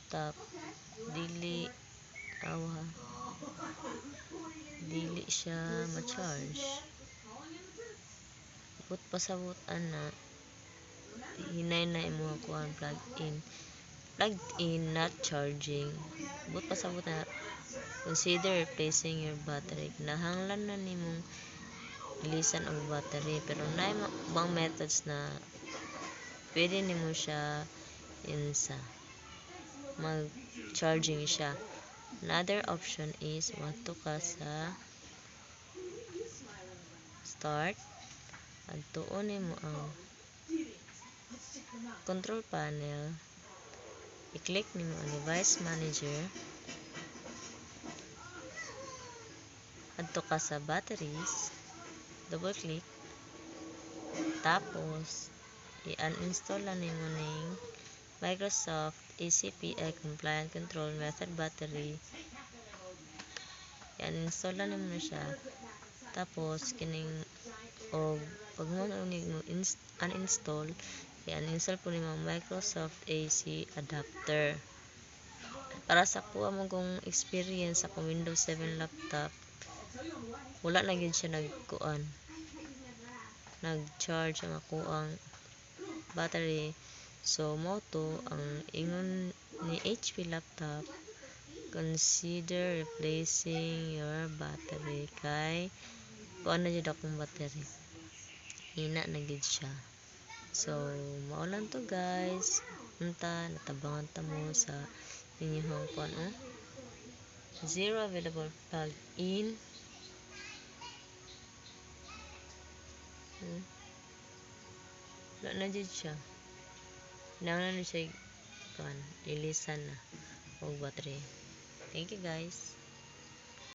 laptop dili awa dili siya ma-charge. But pasabot ana hinay na imong kuan plugged in not charging. But pasabot na consider replacing your battery. Kinahanglan na nimong ilisan og battery, pero naay bang methods na pwede nimo siya insa mag-charging siya. Another option is wadto ka sa start, adtuon nimo ang control panel, i-click nimo ang device manager, adto ka sa batteries, double click, tapos i-uninstall na nimo ning Microsoft ACPI Compliant Control Method Battery. I-uninstall na nimo na siya. Tapos kining og pag mo uninstall, i-uninstall po nimo Microsoft AC adapter. Para sa kuha mo kung experience sa Windows 7 laptop, wala na gyud siya nag-charge ang akuang battery. So mo to ang ingon ni HP laptop, consider replacing your battery kay kuan na jud akong battery, hina na gyud siya. So mao lang to guys, unta natabangan ta mo sa inyong kuan zero available plug-in. Wala na jud siya. Nanglan na siya kuan ilisan na og battery. Thank you guys.